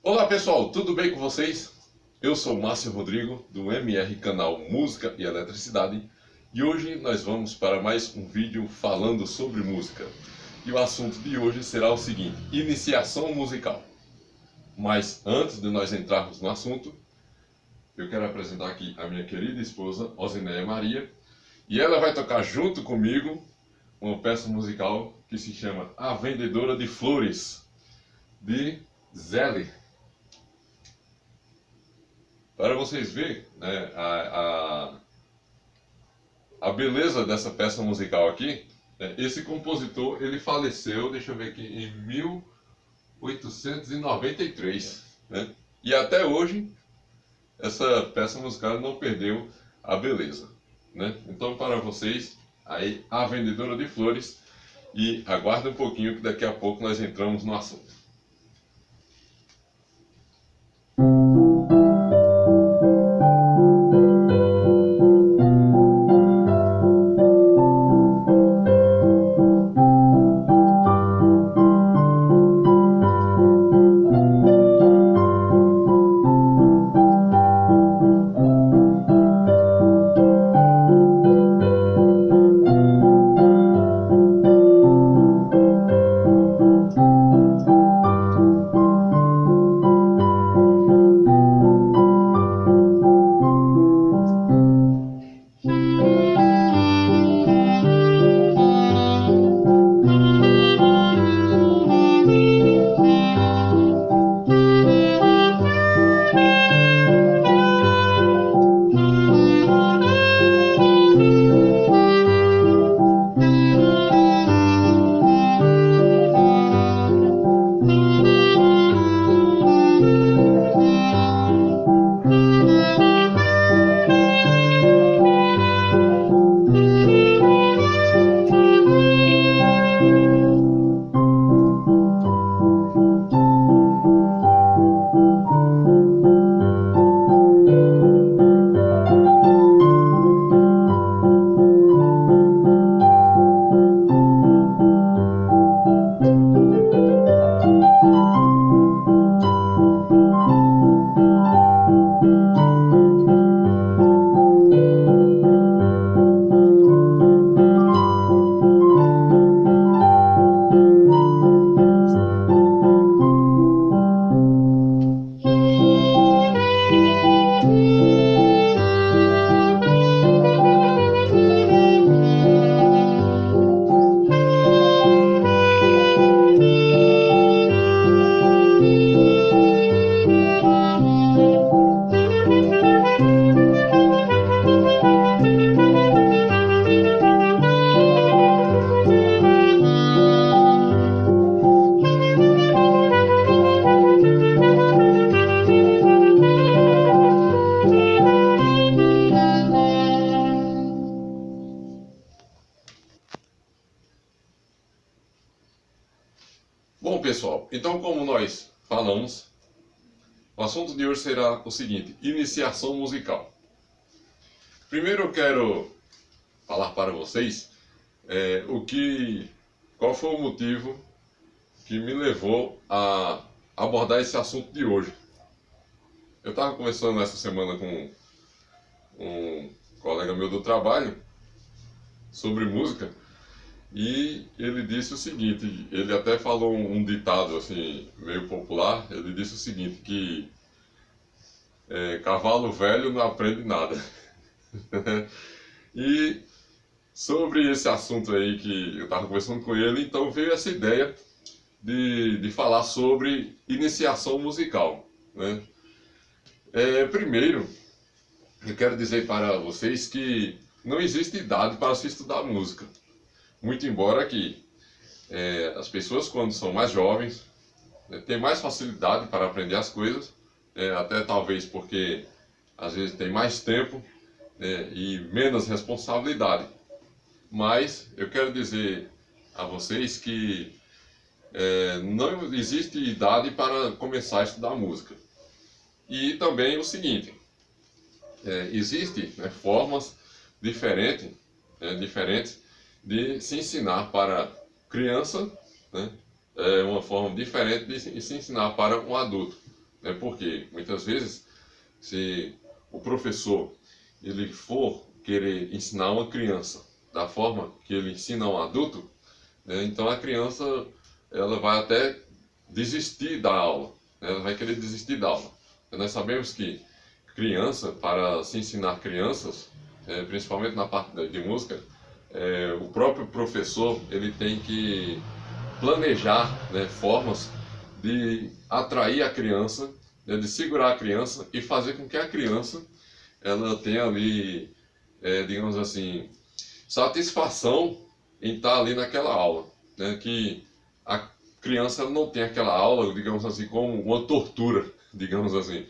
Olá pessoal, tudo bem com vocês? Eu sou Márcio Rodrigo do MR Canal Música e Eletricidade e hoje nós vamos para mais um vídeo falando sobre música. E o assunto de hoje será o seguinte: iniciação musical. Mas antes de nós entrarmos no assunto, eu quero apresentar aqui a minha querida esposa, Osinéia Maria, e ela vai tocar junto comigo uma peça musical que se chama A Vendedora de Flores, de Zélia. Para vocês verem, né, a beleza dessa peça musical aqui, né, esse compositor ele faleceu, deixa eu ver aqui, em 1893, né, e até hoje essa peça musical não perdeu a beleza, né? Então para vocês, aí A Vendedora de Flores, e aguarda um pouquinho que daqui a pouco nós entramos no assunto. Bom pessoal, então como nós falamos, o assunto de hoje será o seguinte: iniciação musical. Primeiro eu quero falar para vocês qual foi o motivo que me levou a abordar esse assunto de hoje. Eu estava conversando essa semana com um colega meu do trabalho sobre música e ele disse o seguinte, ele até falou um ditado assim meio popular, ele disse o seguinte, que cavalo velho não aprende nada. E sobre esse assunto aí que eu estava conversando com ele, então veio essa ideia de falar sobre iniciação musical, né? Primeiro, eu quero dizer para vocês que não existe idade para se estudar música. Muito embora que as pessoas, quando são mais jovens, têm mais facilidade para aprender as coisas, até talvez porque às vezes tem mais tempo e menos responsabilidade. Mas eu quero dizer a vocês que não existe idade para começar a estudar música. E também o seguinte, existem formas diferentes de se ensinar para criança, né? É uma forma diferente de se ensinar para um adulto. né? Porque muitas vezes, se o professor ele for querer ensinar uma criança da forma que ele ensina um adulto, né? Então a criança ela vai até desistir da aula, né? Ela vai querer desistir da aula. E nós sabemos que criança, para se ensinar crianças, principalmente na parte de música, o próprio professor ele tem que planejar, né, formas de atrair a criança, né, de segurar a criança e fazer com que a criança ela tenha ali, digamos assim, satisfação em estar ali naquela aula, né, que a criança não tem aquela aula, digamos assim, como uma tortura, digamos assim,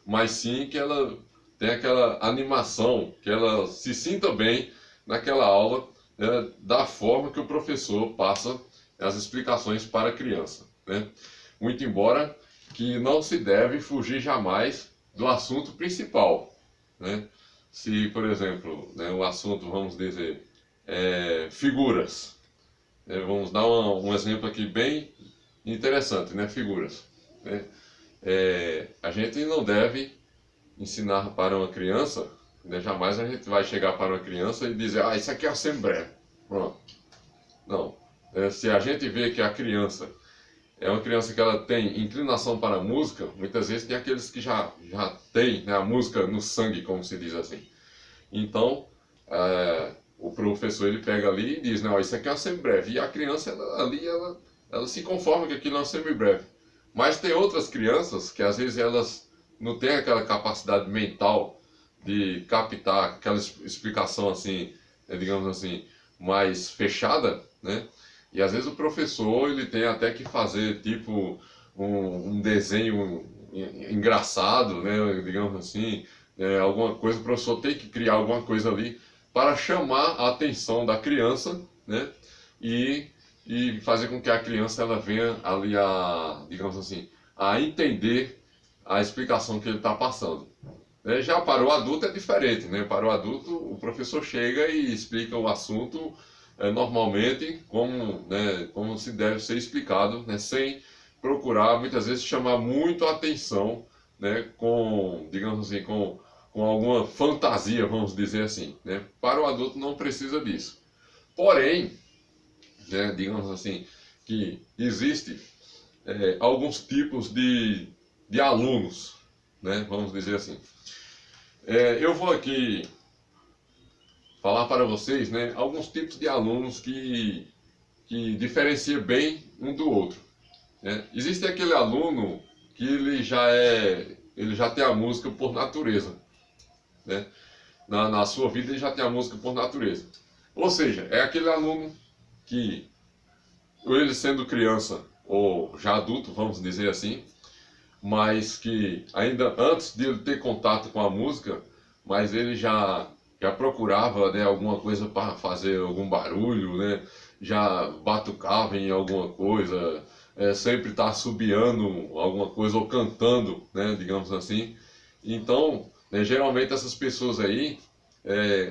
mas sim que ela tem aquela animação, que ela se sinta bem naquela aula, né, da forma que o professor passa as explicações para a criança, né? Muito embora que não se deve fugir jamais do assunto principal, né? Se, por exemplo, né, o assunto, vamos dizer, figuras, vamos dar um exemplo aqui bem interessante, né? Figuras, né? A gente não deve ensinar para uma criança, né? Jamais a gente vai chegar para uma criança e dizer, ah, isso aqui é assembleia. Pronto. Não. Se a gente vê que a criança é uma criança que ela tem inclinação para a música, muitas vezes tem aqueles que já tem, né, a música no sangue, como se diz assim. Então, o professor ele pega ali e diz, não, isso aqui é uma semibreve. E a criança ela se conforma que aquilo é uma semibreve. Mas tem outras crianças que às vezes elas não têm aquela capacidade mental de captar aquela explicação assim, digamos assim, mais fechada, né? E às vezes o professor ele tem até que fazer tipo um desenho engraçado, né? Digamos assim, alguma coisa, o professor tem que criar alguma coisa ali para chamar a atenção da criança, né? E fazer com que a criança ela venha ali a, digamos assim, a entender a explicação que ele está passando. Já para o adulto é diferente, né? Para o adulto o professor chega e explica o assunto normalmente como, né, como se deve ser explicado, né? Sem procurar muitas vezes chamar muito a atenção, né? Com, digamos assim, com alguma fantasia, vamos dizer assim, né? Para o adulto não precisa disso. Porém, né, digamos assim, que existe alguns tipos de alunos, né? Vamos dizer assim. Eu vou aqui falar para vocês, né, alguns tipos de alunos que diferenciam bem um do outro, né? Existe aquele aluno que ele já tem a música por natureza, né? Na sua vida ele já tem a música por natureza. Ou seja, é aquele aluno que, ou ele sendo criança ou já adulto, vamos dizer assim, mas que ainda antes de ele ter contato com a música, mas ele já procurava, né, alguma coisa para fazer algum barulho, né, já batucava em alguma coisa, sempre está assobiando alguma coisa ou cantando, né, digamos assim. Então, né, geralmente essas pessoas aí,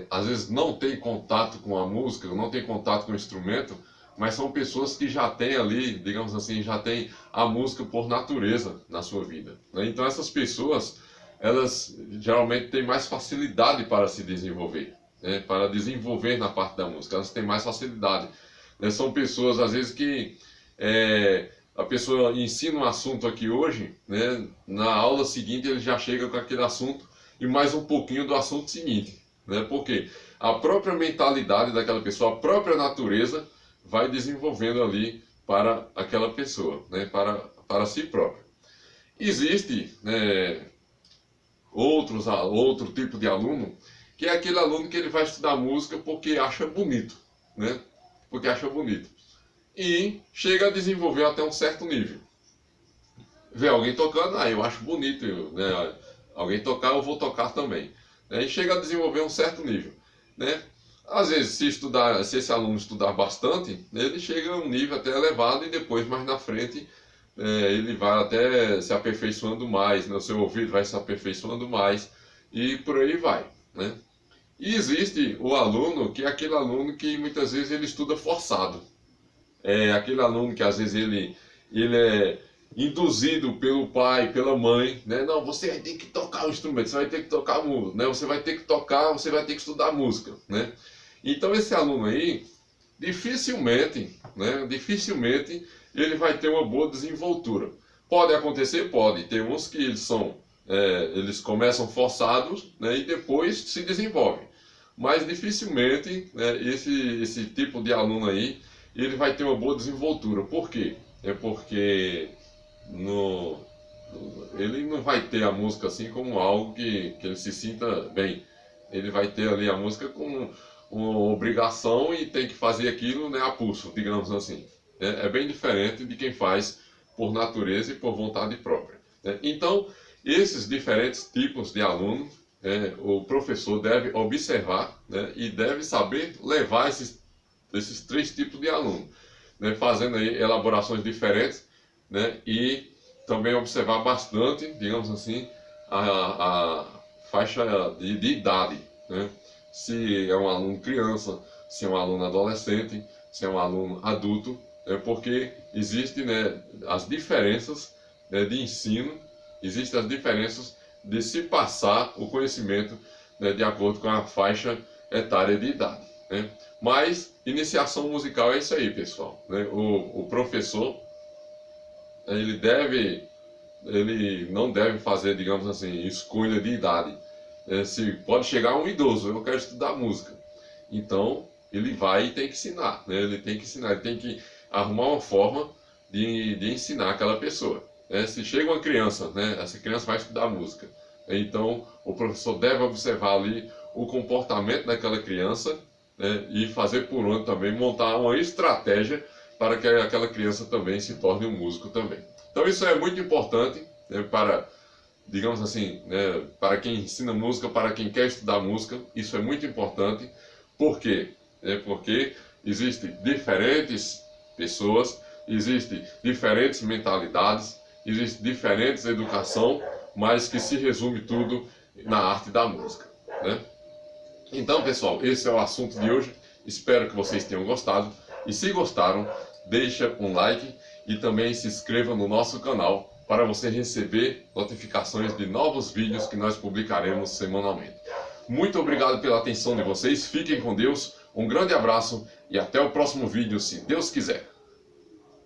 às vezes não têm contato com a música, não têm contato com o instrumento, mas são pessoas que já têm ali, digamos assim, já têm a música por natureza na sua vida, né? Então essas pessoas, elas geralmente têm mais facilidade para se desenvolver, né? Para desenvolver na parte da música, elas têm mais facilidade, né? São pessoas, às vezes, que a pessoa ensina um assunto aqui hoje, né? Na aula seguinte ele já chega com aquele assunto e mais um pouquinho do assunto seguinte, né? Porque a própria mentalidade daquela pessoa, a própria natureza, vai desenvolvendo ali para aquela pessoa, né, para si próprio. Existe, né, outro tipo de aluno, que é aquele aluno que ele vai estudar música porque acha bonito, né, porque acha bonito. E chega a desenvolver até um certo nível. Vê alguém tocando, eu acho bonito, né, alguém tocar, eu vou tocar também. E chega a desenvolver um certo nível, né. Às vezes, se esse aluno estudar bastante, ele chega a um nível até elevado e depois, mais na frente, ele vai até se aperfeiçoando mais, né? O seu ouvido vai se aperfeiçoando mais e por aí vai, né? E existe o aluno que é aquele aluno que muitas vezes ele estuda forçado. É aquele aluno que às vezes ele induzido pelo pai, pela mãe, né? Não, você vai ter que tocar o instrumento, você vai ter que tocar música, né? Você vai ter que tocar, você vai ter que estudar música, né? Então esse aluno aí, dificilmente, né? Dificilmente ele vai ter uma boa desenvoltura. Pode acontecer? Pode. Tem uns que eles começam forçados, né? E depois se desenvolvem. Mas dificilmente, né, esse tipo de aluno aí, ele vai ter uma boa desenvoltura. Por quê? É porque no, ele não vai ter a música assim como algo que ele se sinta bem. Ele vai ter ali a música como uma obrigação e tem que fazer aquilo, né, a pulso, digamos assim. É bem diferente de quem faz por natureza e por vontade própria, né? Então, esses diferentes tipos de aluno, o professor deve observar, né, e deve saber levar esses três tipos de aluno, né, fazendo aí elaborações diferentes, né, e também observar bastante, digamos assim, a faixa de idade, né? Se é um aluno criança, se é um aluno adolescente, se é um aluno adulto, porque existem, né, as diferenças, né, de ensino, existem as diferenças de se passar o conhecimento, né, de acordo com a faixa etária de idade, né? Mas iniciação musical é isso aí, pessoal, né? O professor ele não deve fazer, digamos assim, escolha de idade. Se pode chegar um idoso, eu quero estudar música, então ele vai e tem que ensinar, né? Ele tem que ensinar, ele tem que arrumar uma forma de ensinar aquela pessoa. Se chega uma criança, né? Essa criança vai estudar música, então o professor deve observar ali o comportamento daquela criança, né? E fazer por onde também montar uma estratégia para que aquela criança também se torne um músico também. Então isso é muito importante, né, para, digamos assim, né, para quem ensina música, para quem quer estudar música, isso é muito importante. Por quê? Porque existem diferentes pessoas, existem diferentes mentalidades, existe diferentes educação, mas que se resume tudo na arte da música, né? Então, pessoal, esse é o assunto de hoje. Espero que vocês tenham gostado. E se gostaram, deixa um like e também se inscreva no nosso canal para você receber notificações de novos vídeos que nós publicaremos semanalmente. Muito obrigado pela atenção de vocês. Fiquem com Deus. Um grande abraço e até o próximo vídeo, se Deus quiser.